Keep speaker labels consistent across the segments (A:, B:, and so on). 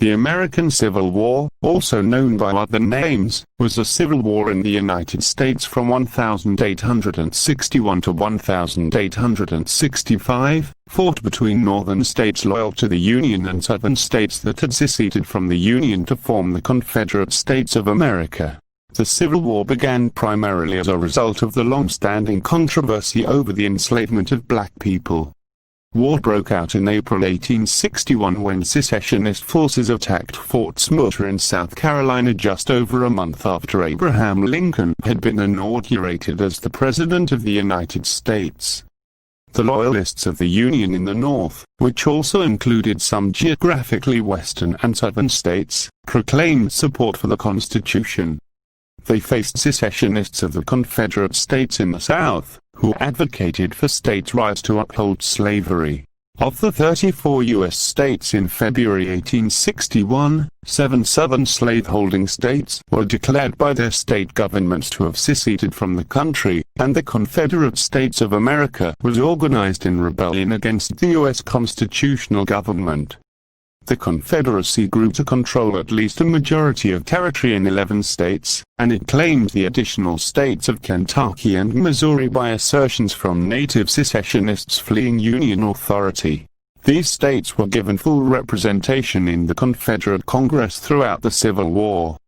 A: The American Civil War, also known by other names, was a civil war in the United States from 1861 to 1865, fought between northern states loyal to the Union and southern states that had seceded from the Union to form the Confederate States of America. The Civil War began primarily as a result of the long-standing controversy over the enslavement of black people. War broke out in April 1861 when secessionist forces attacked Fort Sumter in South Carolina just over a month after Abraham Lincoln had been inaugurated as the President of the United States. The Loyalists of the Union in the North, which also included some geographically western and southern states, proclaimed support for the Constitution. They faced secessionists of the Confederate States in the South, who advocated for states' rights to uphold slavery. Of the 34 U.S. states in February 1861, 7 southern slaveholding states were declared by their state governments to have seceded from the country, and the Confederate States of America was organized in rebellion against the U.S. constitutional government. The Confederacy grew to control at least a majority of territory in 11 states, and it claimed the additional states of Kentucky and Missouri by assertions from native secessionists fleeing Union authority. These states were given full representation in the Confederate Congress throughout the Civil War.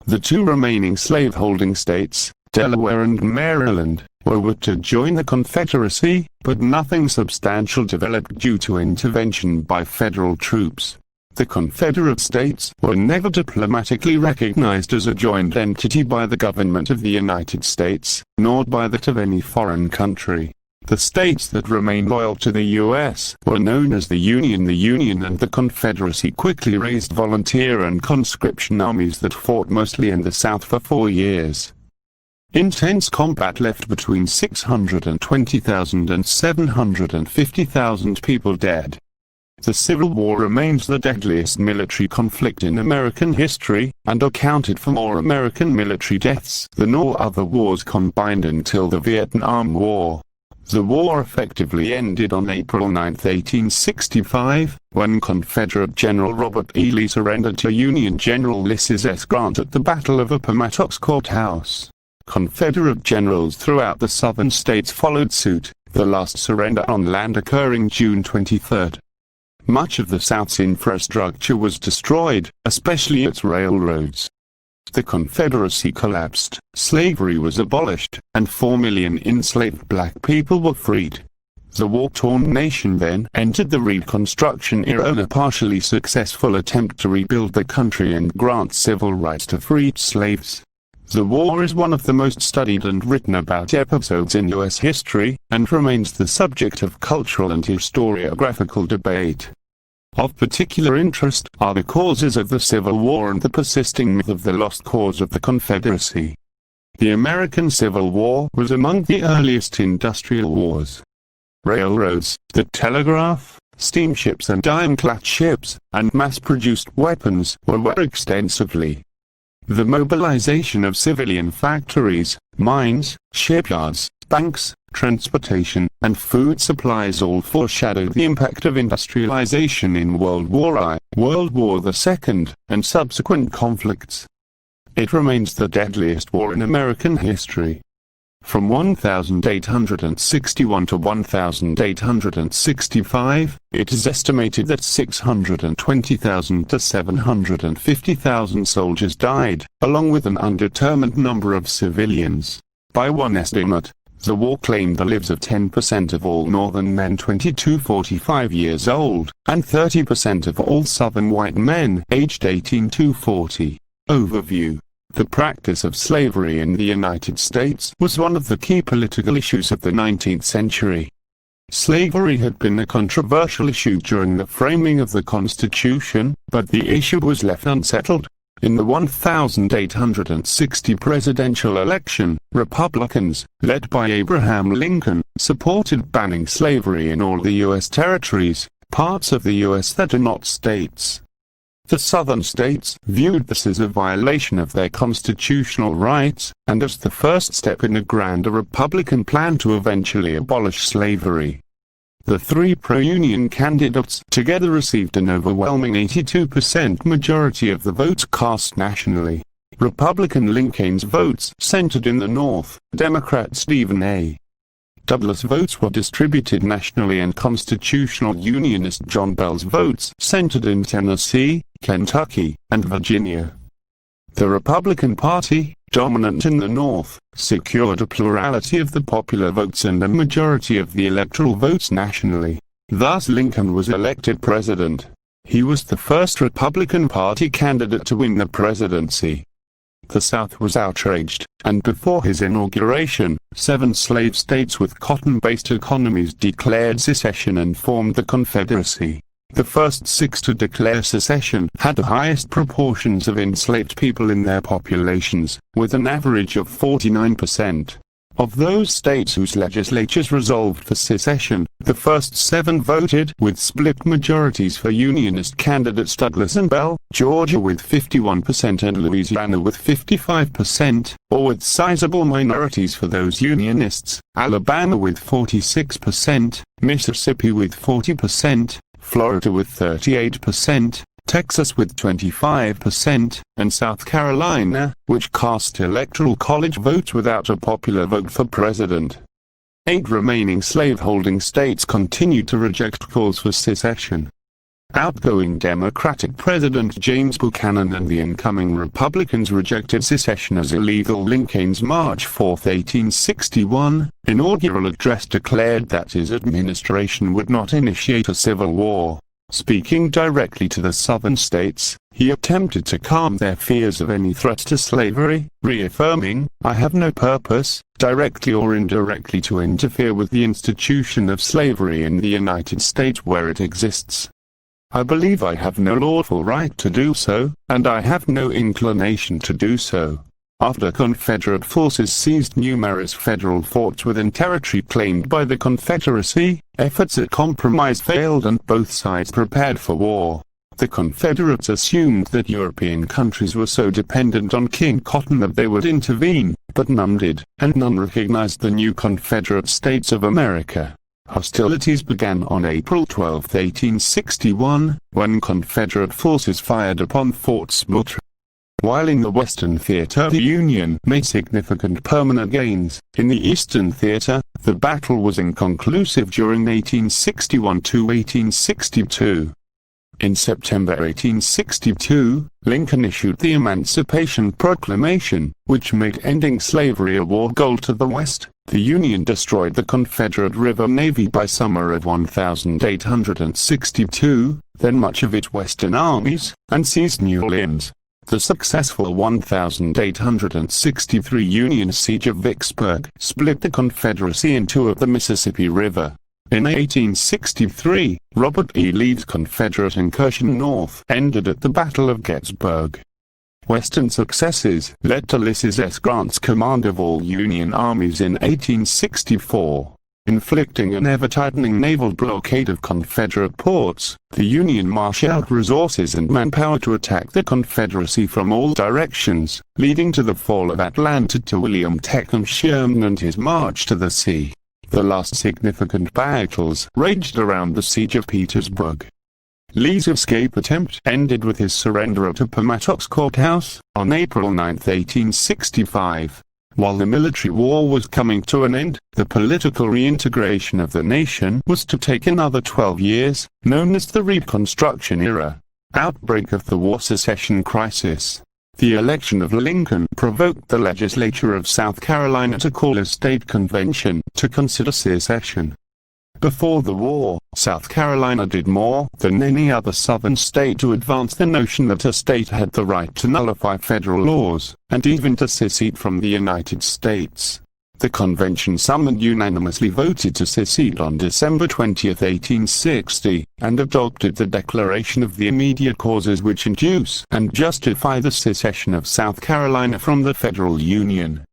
A: The 2 remaining slaveholding states, Delaware and Maryland, were to join the Confederacy, but nothing substantial developed due to intervention by federal troops. The Confederate States were never diplomatically recognized as a joint entity by the government of the United States, nor by that of any foreign country. The states that remained loyal to the U.S. were known as the Union. The Union and the Confederacy quickly raised volunteer and conscription armies that fought mostly in the South for 4 years. Intense combat left between 620,000 and 750,000 people dead. The Civil War remains the deadliest military conflict in American history, and accounted for more American military deaths than all other wars combined until the Vietnam War. The war effectively ended on April 9, 1865, when Confederate General Robert E. Lee surrendered to Union General Ulysses S. Grant at the Battle of Appomattox Courthouse. Confederate generals throughout the southern states followed suit, the last surrender on land occurring June 23. Much of the South's infrastructure was destroyed, especially its railroads. The Confederacy collapsed, slavery was abolished, and 4 million enslaved black people were freed. The war-torn nation then entered the Reconstruction era in a partially successful attempt to rebuild the country and grant civil rights to freed slaves. The war is one of the most studied and written about episodes in U.S. history, and remains the subject of cultural and historiographical debate. Of particular interest are the causes of the Civil War and the persisting myth of the lost cause of the Confederacy. The American Civil War was among the earliest industrial wars. Railroads, the telegraph, steamships and ironclad ships, and mass-produced weapons were extensively. The mobilization of civilian factories, mines, shipyards, banks, transportation, and food supplies all foreshadowed the impact of industrialization in World War I, World War II, and subsequent conflicts. It remains the deadliest war in American history. From 1861 to 1865, it is estimated that 620,000 to 750,000 soldiers died, along with an undetermined number of civilians. By one estimate, the war claimed the lives of 10% of all Northern men 20 to 45 years old, and 30% of all Southern white men aged 18 to 40. Overview. The practice of slavery in the United States was one of the key political issues of the 19th century. Slavery had been a controversial issue during the framing of the Constitution, but the issue was left unsettled. In the 1860 presidential election, Republicans, led by Abraham Lincoln, supported banning slavery in all the U.S. territories, parts of the U.S. that are not states. The southern states viewed this as a violation of their constitutional rights, and as the first step in a grander Republican plan to eventually abolish slavery. The three pro-union candidates together received an overwhelming 82% majority of the votes cast nationally. Republican Lincoln's votes centered in the North, Democrat Stephen A. Douglas' votes were distributed nationally, and constitutional unionist John Bell's votes centered in Tennessee, Kentucky, and Virginia. The Republican Party, dominant in the North, secured a plurality of the popular votes and a majority of the electoral votes nationally. Thus Lincoln was elected president. He was the first Republican Party candidate to win the presidency. The South was outraged, and before his inauguration, 7 slave states with cotton-based economies declared secession and formed the Confederacy. The first 6 to declare secession had the highest proportions of enslaved people in their populations, with an average of 49%. Of those states whose legislatures resolved for secession, the first 7 voted with split majorities for Unionist candidates Douglas and Bell, Georgia with 51% and Louisiana with 55%, or with sizable minorities for those Unionists, Alabama with 46%, Mississippi with 40%, Florida with 38%, Texas with 25%, and South Carolina, which cast electoral college votes without a popular vote for president. 8 remaining slaveholding states continued to reject calls for secession. Outgoing Democratic President James Buchanan and the incoming Republicans rejected secession as illegal. Lincoln's March 4, 1861, inaugural address declared that his administration would not initiate a civil war. Speaking directly to the Southern states, he attempted to calm their fears of any threat to slavery, reaffirming, "I have no purpose, directly or indirectly, to interfere with the institution of slavery in the United States where it exists. I believe I have no lawful right to do so, and I have no inclination to do so." After Confederate forces seized numerous federal forts within territory claimed by the Confederacy, efforts at compromise failed and both sides prepared for war. The Confederates assumed that European countries were so dependent on King Cotton that they would intervene, but none did, and none recognized the new Confederate States of America. Hostilities began on April 12, 1861, when Confederate forces fired upon Fort Sumter. While in the Western Theater the Union made significant permanent gains, in the Eastern Theater, the battle was inconclusive during 1861 to 1862. In September 1862, Lincoln issued the Emancipation Proclamation, which made ending slavery a war goal to the West. The Union destroyed the Confederate River Navy by summer of 1862, then much of its western armies, and seized New Orleans. The successful 1863 Union siege of Vicksburg split the Confederacy in two at the Mississippi River. In 1863, Robert E. Lee's Confederate incursion north ended at the Battle of Gettysburg. Western successes led to Ulysses S. Grant's command of all Union armies in 1864. Inflicting an ever-tightening naval blockade of Confederate ports, the Union marshaled resources and manpower to attack the Confederacy from all directions, leading to the fall of Atlanta to William Tecumseh Sherman and his march to the sea. The last significant battles raged around the siege of Petersburg. Lee's escape attempt ended with his surrender at Appomattox Courthouse on April 9, 1865. While the military war was coming to an end, the political reintegration of the nation was to take another 12 years, known as the Reconstruction era. Outbreak of the War Secession Crisis. The election of Lincoln provoked the legislature of South Carolina to call a state convention to consider secession. Before the war, South Carolina did more than any other southern state to advance the notion that a state had the right to nullify federal laws, and even to secede from the United States. The convention summoned unanimously voted to secede on December 20, 1860, and adopted the Declaration of the Immediate Causes which induce and justify the secession of South Carolina from the federal union.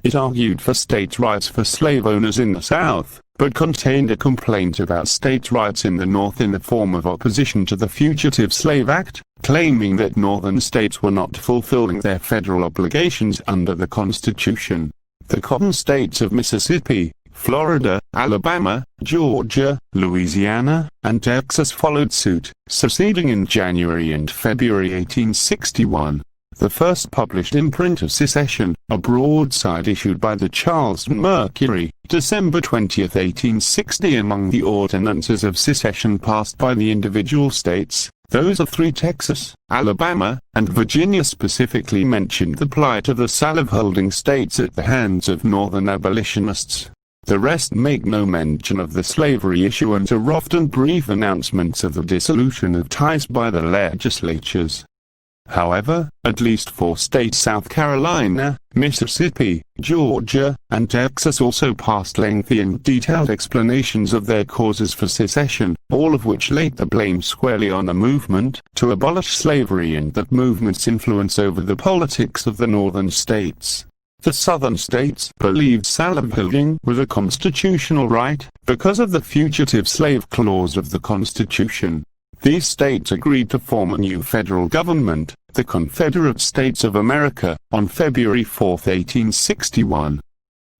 A: It argued for states' rights for slave owners in the South, but contained a complaint about states' rights in the North in the form of opposition to the Fugitive Slave Act, claiming that Northern states were not fulfilling their federal obligations under the Constitution. The cotton states of Mississippi, Florida, Alabama, Georgia, Louisiana, and Texas followed suit, seceding in January and February 1861. The first published imprint of secession, a broadside issued by the Charleston Mercury, December 20, 1860. Among the ordinances of secession passed by the individual states, those of 3 Texas, Alabama, and Virginia specifically mentioned the plight of the slaveholding states at the hands of Northern abolitionists. The rest make no mention of the slavery issue and are often brief announcements of the dissolution of ties by the legislatures. However, at least 4 states, South Carolina, Mississippi, Georgia, and Texas, also passed lengthy and detailed explanations of their causes for secession, all of which laid the blame squarely on the movement to abolish slavery and that movement's influence over the politics of the northern states. The southern states believed slaveholding was a constitutional right because of the fugitive slave clause of the Constitution. These states agreed to form a new federal government, the Confederate States of America, on February 4, 1861.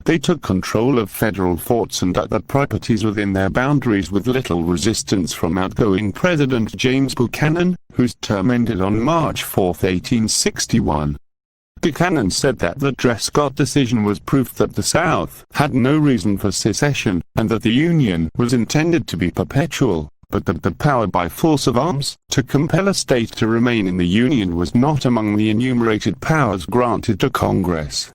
A: They took control of federal forts and other properties within their boundaries with little resistance from outgoing President James Buchanan, whose term ended on March 4, 1861. Buchanan said that the Dred Scott decision was proof that the South had no reason for secession, and that the Union was intended to be perpetual, but that the power by force of arms to compel a state to remain in the Union was not among the enumerated powers granted to Congress.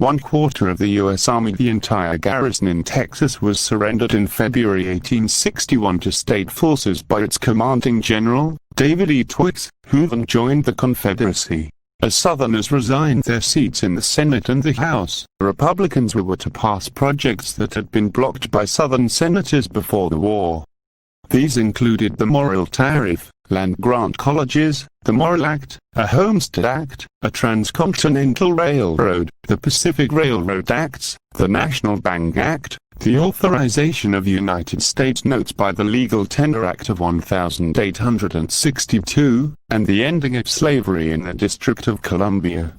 A: 1/4 of the U.S. Army, the entire garrison in Texas, was surrendered in February 1861 to state forces by its commanding general, David E. Twiggs, who then joined the Confederacy. As Southerners resigned their seats in the Senate and the House, Republicans were to pass projects that had been blocked by Southern senators before the war. These included the Morrill Tariff, land grant colleges, the Morrill Act, a Homestead Act, a Transcontinental Railroad, the Pacific Railroad Acts, the National Bank Act, the authorization of United States notes by the Legal Tender Act of 1862, and the ending of slavery in the District of Columbia.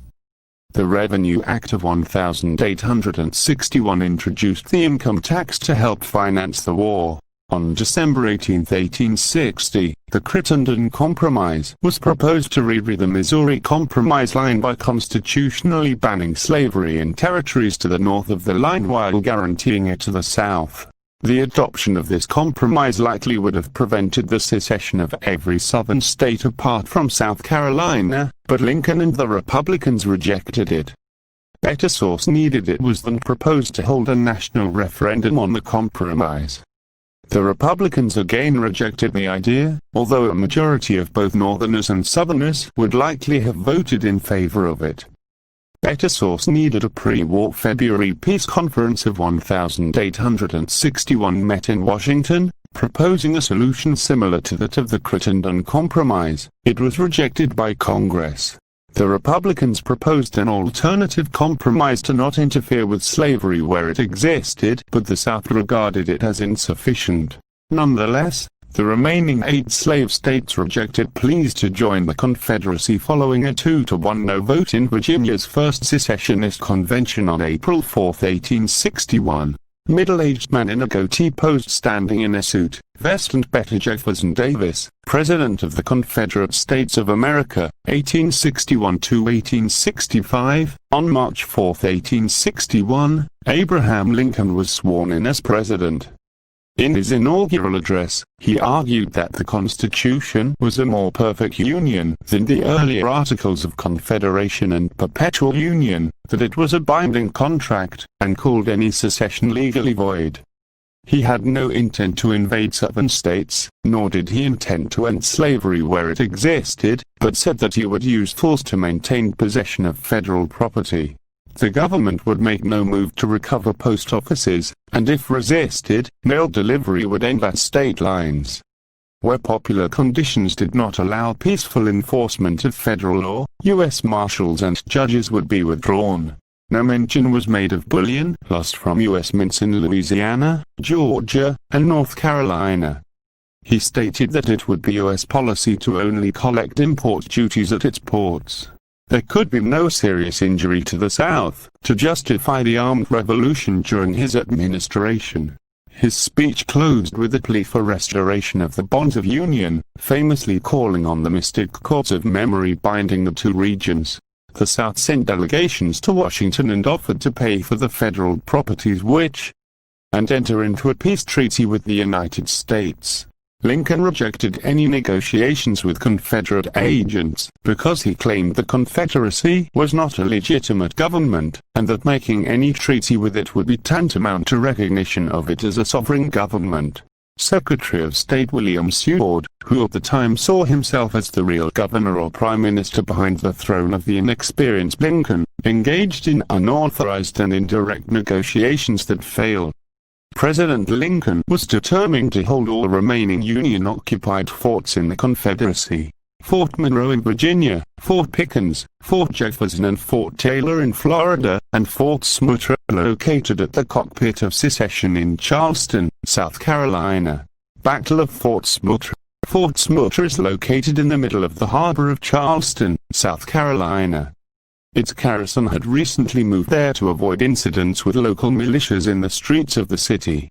A: The Revenue Act of 1861 introduced the income tax to help finance the war. On December 18, 1860, the Crittenden Compromise was proposed to rewrite the Missouri Compromise line by constitutionally banning slavery in territories to the north of the line while guaranteeing it to the south. The adoption of this compromise likely would have prevented the secession of every southern state apart from South Carolina, but Lincoln and the Republicans rejected it. Better source needed. It was then proposed to hold a national referendum on the compromise. The Republicans again rejected the idea, although a majority of both Northerners and Southerners would likely have voted in favor of it. Better source needed. A pre-war February peace conference of 1861 met in Washington, proposing a solution similar to that of the Crittenden Compromise. It was rejected by Congress. The Republicans proposed an alternative compromise to not interfere with slavery where it existed, but the South regarded it as insufficient. Nonetheless, the remaining 8 slave states rejected pleas to join the Confederacy following a 2-1 no vote in Virginia's first secessionist convention on April 4, 1861. Middle-aged man in a goatee posed standing in a suit, vest and better. Jefferson Davis, President of the Confederate States of America, 1861–1865, on March 4, 1861, Abraham Lincoln was sworn in as president. In his inaugural address, he argued that the Constitution was a more perfect union than the earlier Articles of Confederation and Perpetual Union, that it was a binding contract, and called any secession legally void. He had no intent to invade southern states, nor did he intend to end slavery where it existed, but said that he would use force to maintain possession of federal property. The government would make no move to recover post offices, and if resisted, mail delivery would end at state lines. Where popular conditions did not allow peaceful enforcement of federal law, U.S. marshals and judges would be withdrawn. No mention was made of bullion lost from U.S. mints in Louisiana, Georgia, and North Carolina. He stated that it would be U.S. policy to only collect import duties at its ports. There could be no serious injury to the South to justify the armed revolution during his administration. His speech closed with a plea for restoration of the bonds of union, famously calling on the mystic cords of memory binding the two regions. The South sent delegations to Washington and offered to pay for the federal properties and enter into a peace treaty with the United States. Lincoln rejected any negotiations with Confederate agents because he claimed the Confederacy was not a legitimate government, and that making any treaty with it would be tantamount to recognition of it as a sovereign government. Secretary of State William Seward, who at the time saw himself as the real governor or prime minister behind the throne of the inexperienced Lincoln, engaged in unauthorized and indirect negotiations that failed. President Lincoln was determined to hold all remaining Union-occupied forts in the Confederacy: Fort Monroe in Virginia, Fort Pickens, Fort Jefferson and Fort Taylor in Florida, and Fort Sumter, located at the cockpit of secession in Charleston, South Carolina. Battle of Fort Sumter. Fort Sumter is located in the middle of the harbor of Charleston, South Carolina. Its garrison had recently moved there to avoid incidents with local militias in the streets of the city.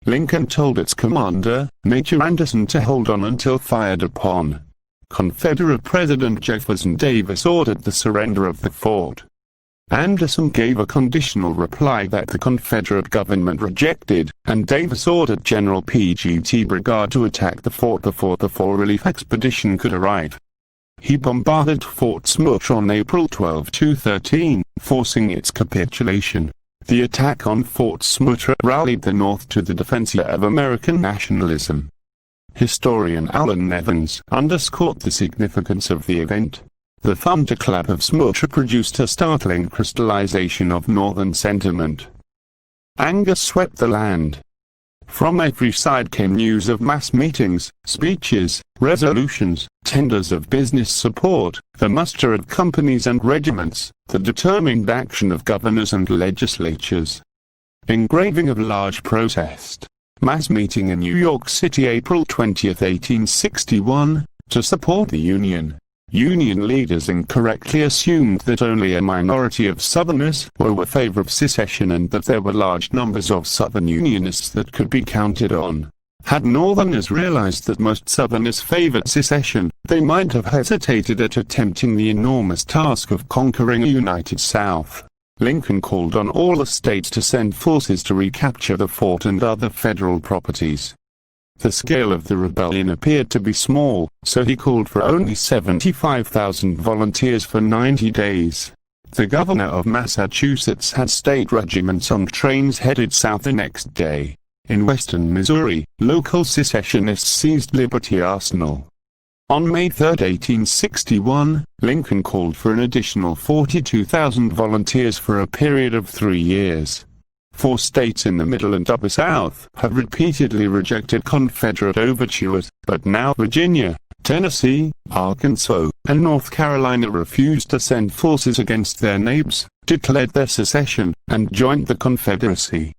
A: Lincoln told its commander, Major Anderson, to hold on until fired upon. Confederate President Jefferson Davis ordered the surrender of the fort. Anderson gave a conditional reply that the Confederate government rejected, and Davis ordered General P.G.T. Brigade to attack the fort before the relief expedition could arrive. He bombarded Fort Sumter on April 12–13, forcing its capitulation. The attack on Fort Sumter rallied the North to the defense of American nationalism. Historian Alan Evans underscored the significance of the event. The thunderclap of Sumter produced a startling crystallization of Northern sentiment. Anger swept the land. From every side came news of mass meetings, speeches, resolutions, tenders of business support, the muster of companies and regiments, the determined action of governors and legislatures. Engraving of large protest. Mass meeting in New York City, April 20, 1861, to support the Union. Union leaders incorrectly assumed that only a minority of Southerners were in favor of secession and that there were large numbers of Southern Unionists that could be counted on. Had Northerners realized that most Southerners favored secession, they might have hesitated at attempting the enormous task of conquering a united South. Lincoln called on all the states to send forces to recapture the fort and other federal properties. The scale of the rebellion appeared to be small, so he called for only 75,000 volunteers for 90 days. The governor of Massachusetts had state regiments on trains headed south the next day. In western Missouri, local secessionists seized Liberty Arsenal. On May 3, 1861, Lincoln called for an additional 42,000 volunteers for a period of 3 years. 4 states in the Middle and Upper South had repeatedly rejected Confederate overtures, but now Virginia, Tennessee, Arkansas, and North Carolina refused to send forces against their neighbors, declared their secession, and joined the Confederacy.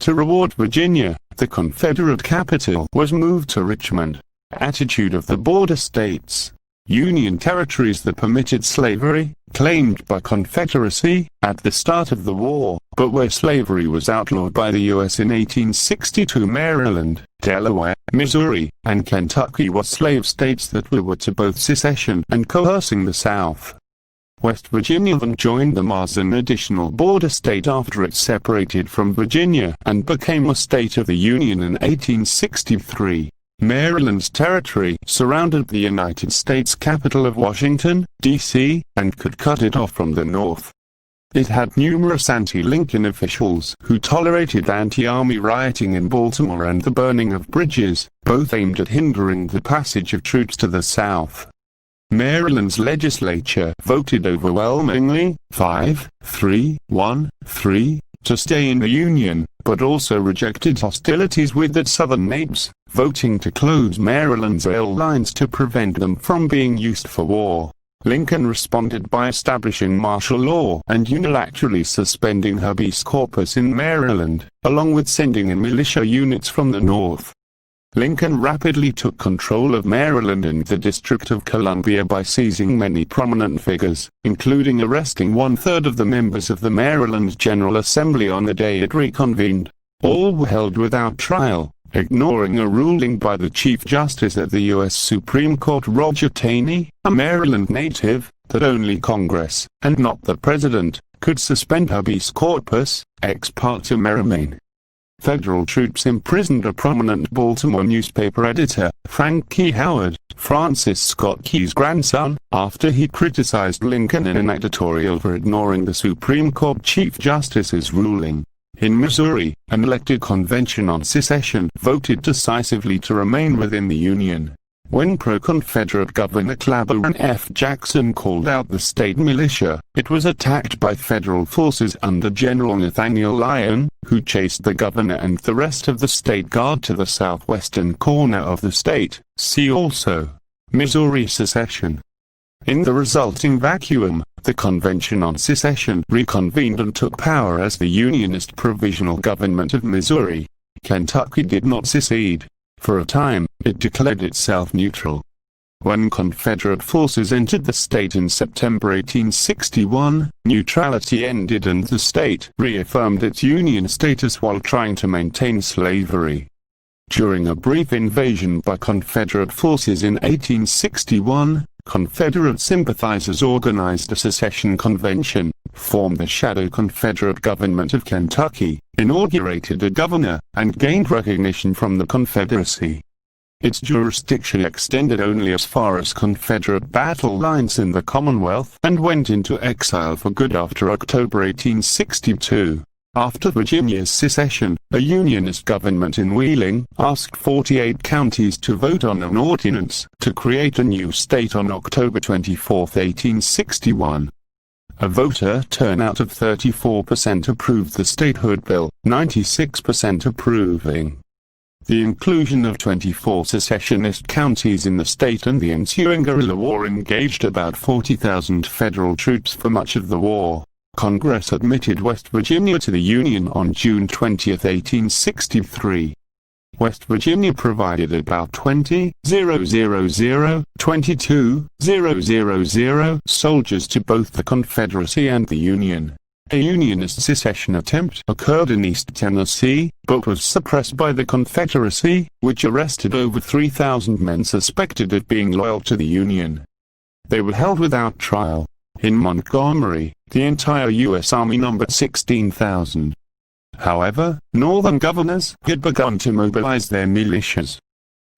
A: To reward Virginia, the Confederate capital was moved to Richmond. Attitude of the border states. Union territories that permitted slavery, claimed by Confederacy at the start of the war, but where slavery was outlawed by the U.S. in 1862. Maryland, Delaware, Missouri, and Kentucky were slave states that were to both secession and coercing the South. West Virginia then joined them as an additional border state after it separated from Virginia and became a state of the Union in 1863. Maryland's territory surrounded the United States capital of Washington, D.C., and could cut it off from the north. It had numerous anti-Lincoln officials who tolerated anti-army rioting in Baltimore and the burning of bridges, both aimed at hindering the passage of troops to the south. Maryland's legislature voted overwhelmingly, 5-3-1-3, to stay in the Union, but also rejected hostilities with its southern neighbors, voting to close Maryland's rail lines to prevent them from being used for war. Lincoln responded by establishing martial law and unilaterally suspending habeas corpus in Maryland, along with sending in militia units from the north. Lincoln rapidly took control of Maryland and the District of Columbia by seizing many prominent figures, including arresting one-third of the members of the Maryland General Assembly on the day it reconvened. All were held without trial, ignoring a ruling by the Chief Justice at the U.S. Supreme Court Roger Taney, a Maryland native, that only Congress, and not the President, could suspend habeas corpus, ex parte Merimane. Federal troops imprisoned a prominent Baltimore newspaper editor, Frank Key Howard, Francis Scott Key's grandson, after he criticized Lincoln in an editorial for ignoring the Supreme Court Chief Justice's ruling. In Missouri, an elected convention on secession voted decisively to remain within the Union. When pro-Confederate Governor Claiborne F. Jackson called out the state militia, it was attacked by federal forces under General Nathaniel Lyon, who chased the governor and the rest of the state guard to the southwestern corner of the state. See also Missouri secession. In the resulting vacuum, the Convention on Secession reconvened and took power as the Unionist Provisional Government of Missouri. Kentucky did not secede. For a time, it declared itself neutral. When Confederate forces entered the state in September 1861, neutrality ended and the state reaffirmed its Union status while trying to maintain slavery. During a brief invasion by Confederate forces in 1861, Confederate sympathizers organized a secession convention, formed the shadow Confederate government of Kentucky, inaugurated a governor, and gained recognition from the Confederacy. Its jurisdiction extended only as far as Confederate battle lines in the Commonwealth and went into exile for good after October 1862. After Virginia's secession, a Unionist government in Wheeling asked 48 counties to vote on an ordinance to create a new state on October 24, 1861. A voter turnout of 34% approved the statehood bill, 96% approving. The inclusion of 24 secessionist counties in the state and the ensuing guerrilla war engaged about 40,000 federal troops for much of the war. Congress admitted West Virginia to the Union on June 20, 1863. West Virginia provided about 22,000 soldiers to both the Confederacy and the Union. A Unionist secession attempt occurred in East Tennessee, but was suppressed by the Confederacy, which arrested over 3,000 men suspected of being loyal to the Union. They were held without trial. In Montgomery, the entire U.S. Army numbered 16,000. However, Northern governors had begun to mobilize their militias.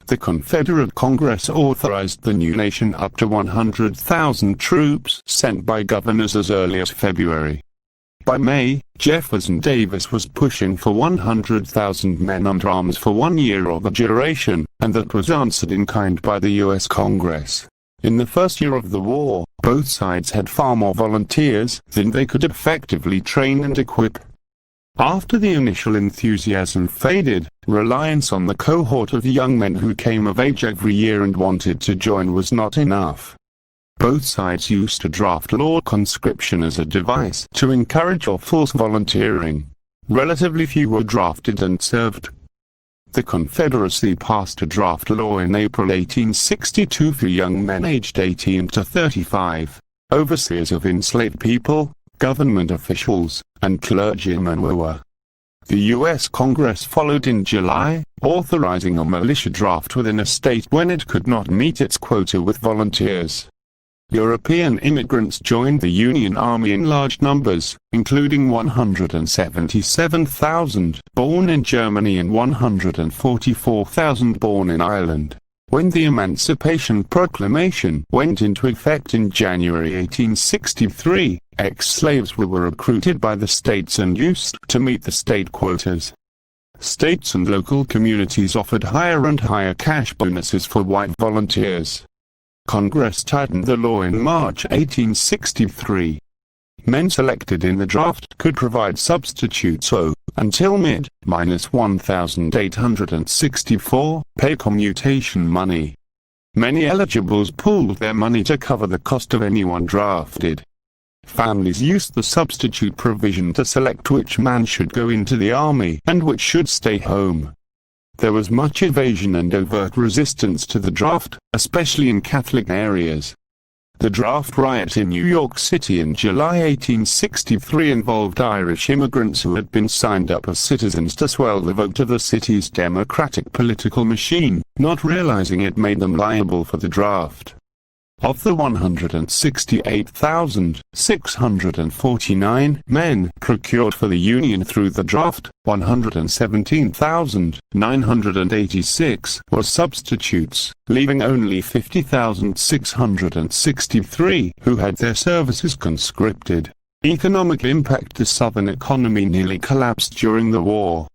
A: The Confederate Congress authorized the new nation up to 100,000 troops sent by governors as early as February. By May, Jefferson Davis was pushing for 100,000 men under arms for 1 year or the duration, and that was answered in kind by the U.S. Congress. In the first year of the war, both sides had far more volunteers than they could effectively train and equip. After the initial enthusiasm faded, reliance on the cohort of young men who came of age every year and wanted to join was not enough. Both sides used to draft law conscription as a device to encourage or force volunteering. Relatively few were drafted and served. The Confederacy passed a draft law in April 1862 for young men aged 18 to 35. Overseers of enslaved people, government officials, and clergymen were. The U.S. Congress followed in July, authorizing a militia draft within a state when it could not meet its quota with volunteers. European immigrants joined the Union Army in large numbers, including 177,000 born in Germany and 144,000 born in Ireland. When the Emancipation Proclamation went into effect in January 1863, ex-slaves were recruited by the states and used to meet the state quotas. States and local communities offered higher and higher cash bonuses for white volunteers. Congress tightened the law in March 1863. Men selected in the draft could provide substitutes until mid-1864, pay commutation money. Many eligibles pooled their money to cover the cost of anyone drafted. Families used the substitute provision to select which man should go into the army and which should stay home. There was much evasion and overt resistance to the draft, especially in Catholic areas. The draft riot in New York City in July 1863 involved Irish immigrants who had been signed up as citizens to swell the vote of the city's democratic political machine, not realizing it made them liable for the draft. Of the 168,649 men procured for the Union through the draft, 117,986 were substitutes, leaving only 50,663 who had their services conscripted. Economic impact: the Southern economy nearly collapsed during the war.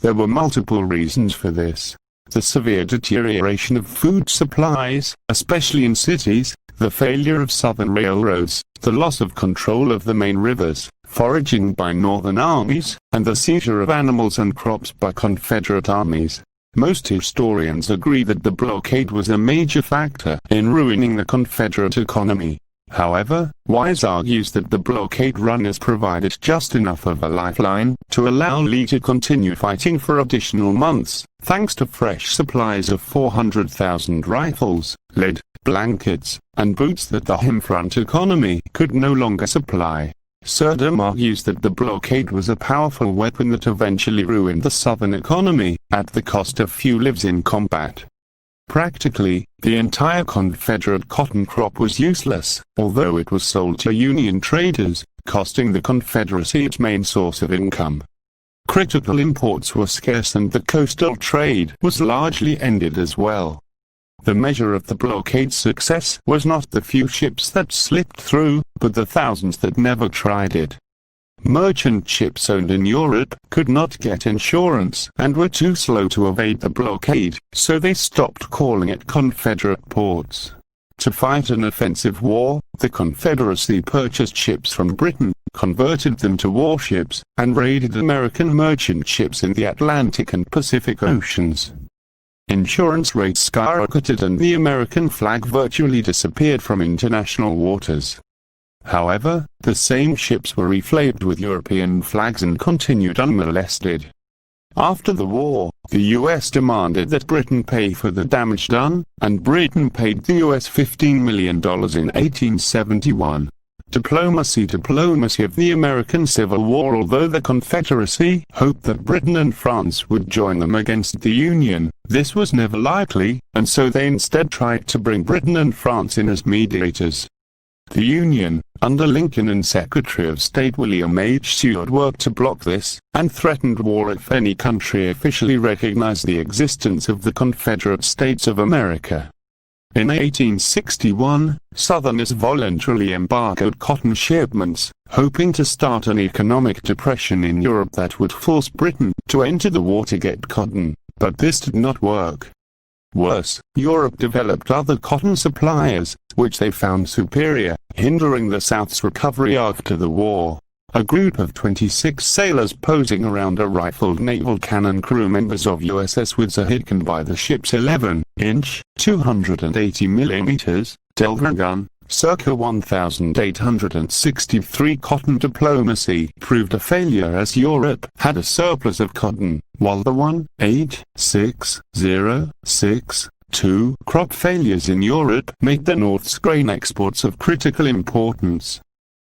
A: There were multiple reasons for this. The severe deterioration of food supplies, especially in cities, the failure of Southern railroads, the loss of control of the main rivers, foraging by Northern armies, and the seizure of animals and crops by Confederate armies. Most historians agree that the blockade was a major factor in ruining the Confederate economy. However, Wise argues that the blockade runners provided just enough of a lifeline to allow Lee to continue fighting for additional months, thanks to fresh supplies of 400,000 rifles, lead, blankets, and boots that the home-front economy could no longer supply. Surdam argues that the blockade was a powerful weapon that eventually ruined the Southern economy, at the cost of few lives in combat. Practically, the entire Confederate cotton crop was useless, although it was sold to Union traders, costing the Confederacy its main source of income. Critical imports were scarce and the coastal trade was largely ended as well. The measure of the blockade's success was not the few ships that slipped through, but the thousands that never tried it. Merchant ships owned in Europe could not get insurance and were too slow to evade the blockade, so they stopped calling at Confederate ports. To fight an offensive war, the Confederacy purchased ships from Britain, converted them to warships, and raided American merchant ships in the Atlantic and Pacific Oceans. Insurance rates skyrocketed and the American flag virtually disappeared from international waters. However, the same ships were reflagged with European flags and continued unmolested. After the war, the U.S. demanded that Britain pay for the damage done, and Britain paid the U.S. $15 million in 1871. Diplomacy of the American Civil War. Although the Confederacy hoped that Britain and France would join them against the Union, this was never likely, and so they instead tried to bring Britain and France in as mediators. The Union, under Lincoln and Secretary of State William H. Seward, worked to block this, and threatened war if any country officially recognized the existence of the Confederate States of America. In 1861, Southerners voluntarily embargoed cotton shipments, hoping to start an economic depression in Europe that would force Britain to enter the war to get cotton, but this did not work. Worse, Europe developed other cotton suppliers, which they found superior, hindering the South's recovery after the war. A group of 26 sailors posing around a rifled naval cannon, crew members of USS Wissahickon, by the ship's 11-inch, 280mm, Delta gun, circa 1863 cotton diplomacy proved a failure as Europe had a surplus of cotton, while the 1-8-6-0-6-2 crop failures in Europe made the North's grain exports of critical importance.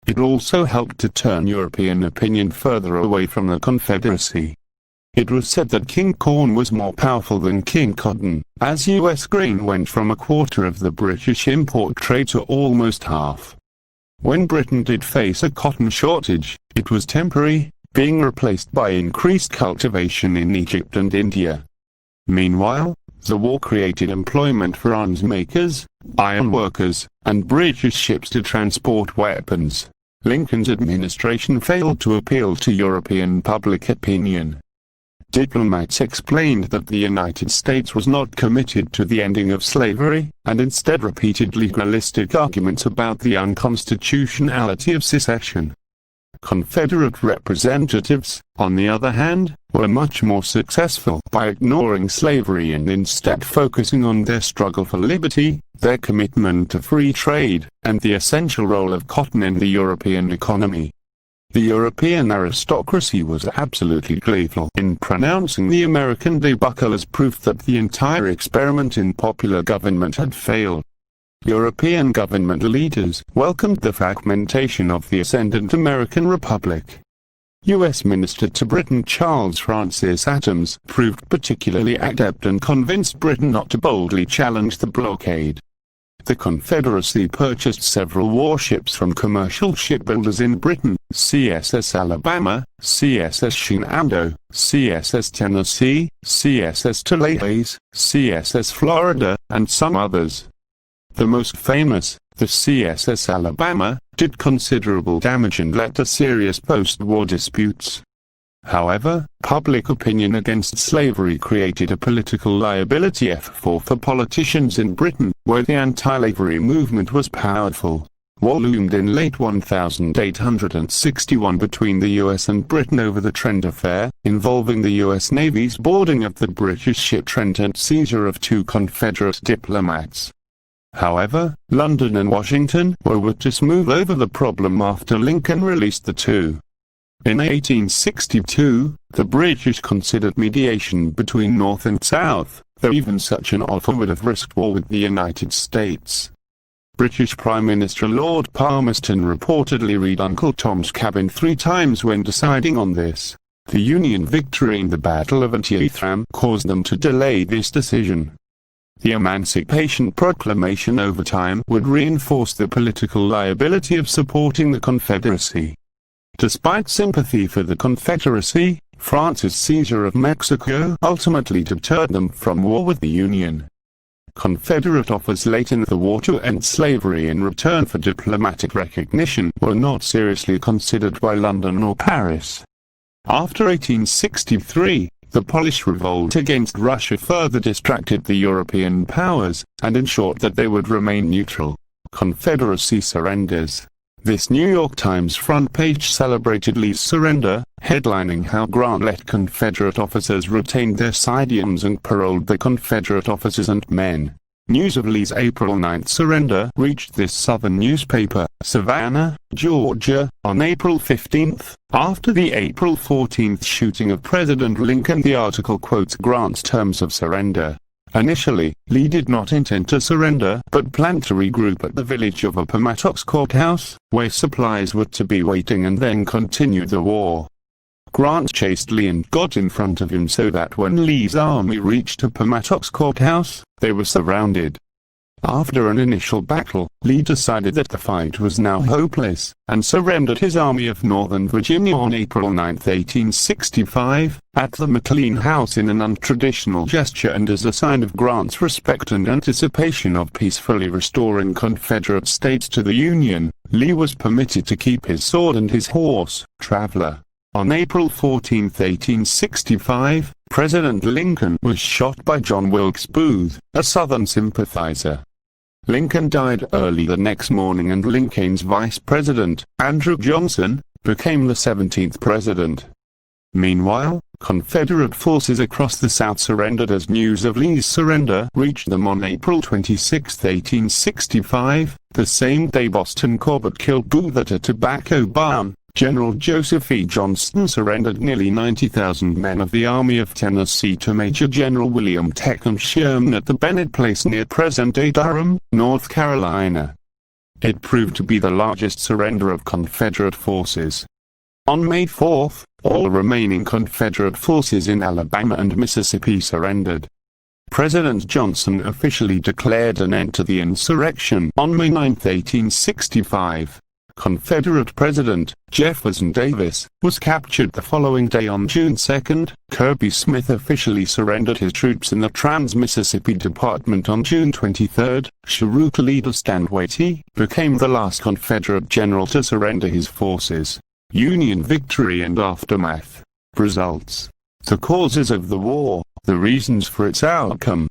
A: It also helped to turn European opinion further away from the Confederacy. It was said that King Corn was more powerful than King Cotton, as U.S. grain went from a quarter of the British import trade to almost half. When Britain did face a cotton shortage, it was temporary, being replaced by increased cultivation in Egypt and India. Meanwhile, the war created employment for arms makers, iron workers, and British ships to transport weapons. Lincoln's administration failed to appeal to European public opinion. Diplomats explained that the United States was not committed to the ending of slavery, and instead repeated legalistic arguments about the unconstitutionality of secession. Confederate representatives, on the other hand, were much more successful by ignoring slavery and instead focusing on their struggle for liberty, their commitment to free trade, and the essential role of cotton in the European economy. The European aristocracy was absolutely gleeful in pronouncing the American debacle as proof that the entire experiment in popular government had failed. European government leaders welcomed the fragmentation of the ascendant American Republic. U.S. Minister to Britain Charles Francis Adams proved particularly adept and convinced Britain not to boldly challenge the blockade. The Confederacy purchased several warships from commercial shipbuilders in Britain: CSS Alabama, CSS Shenandoah, CSS Tennessee, CSS Tallahassee, CSS Florida, and some others. The most famous, the CSS Alabama, did considerable damage and led to serious post-war disputes. However, public opinion against slavery created a political liability for politicians in Britain, where the anti-slavery movement was powerful. War loomed in late 1861 between the US and Britain over the Trent Affair, involving the US Navy's boarding of the British ship Trent and seizure of 2 Confederate diplomats. However, London and Washington were to smooth over the problem after Lincoln released the 2. In 1862, the British considered mediation between North and South, though even such an offer would have risked war with the United States. British Prime Minister Lord Palmerston reportedly read Uncle Tom's Cabin 3 times when deciding on this. The Union victory in the Battle of Antietam caused them to delay this decision. The Emancipation Proclamation over time would reinforce the political liability of supporting the Confederacy. Despite sympathy for the Confederacy, France's seizure of Mexico ultimately deterred them from war with the Union. Confederate offers late in the war to end slavery in return for diplomatic recognition were not seriously considered by London or Paris. After 1863, the Polish revolt against Russia further distracted the European powers, and ensured that they would remain neutral. Confederacy surrenders. This New York Times front page celebrated Lee's surrender, headlining how Grant let Confederate officers retain their sidearms and paroled the Confederate officers and men. News of Lee's April 9 surrender reached this southern newspaper, Savannah, Georgia, on April 15. After the April 14 shooting of President Lincoln, the article quotes Grant's terms of surrender. Initially, Lee did not intend to surrender, but planned to regroup at the village of Appomattox Courthouse, where supplies were to be waiting, and then continue the war. Grant chased Lee and got in front of him so that when Lee's army reached Appomattox Courthouse, they were surrounded. After an initial battle, Lee decided that the fight was now hopeless, and surrendered his Army of Northern Virginia on April 9, 1865, at the McLean House in an untraditional gesture and as a sign of Grant's respect and anticipation of peacefully restoring Confederate states to the Union. Lee was permitted to keep his sword and his horse, Traveler. On April 14, 1865, President Lincoln was shot by John Wilkes Booth, a Southern sympathizer. Lincoln died early the next morning, and Lincoln's vice president, Andrew Johnson, became the 17th president. Meanwhile, Confederate forces across the South surrendered as news of Lee's surrender reached them on April 26, 1865, the same day Boston Corbett killed Booth at a tobacco barn. General Joseph E. Johnston surrendered nearly 90,000 men of the Army of Tennessee to Major General William Tecumseh Sherman at the Bennett Place near present-day Durham, North Carolina. It proved to be the largest surrender of Confederate forces. On May 4, all remaining Confederate forces in Alabama and Mississippi surrendered. President Johnson officially declared an end to the insurrection on May 9, 1865. Confederate President Jefferson Davis was captured the following day on June 2. Kirby Smith officially surrendered his troops in the Trans-Mississippi Department on June 23. Cherokee leader Stanwaite became the last Confederate general to surrender his forces. Union victory and aftermath. Results. The causes of the war, the reasons for its outcome,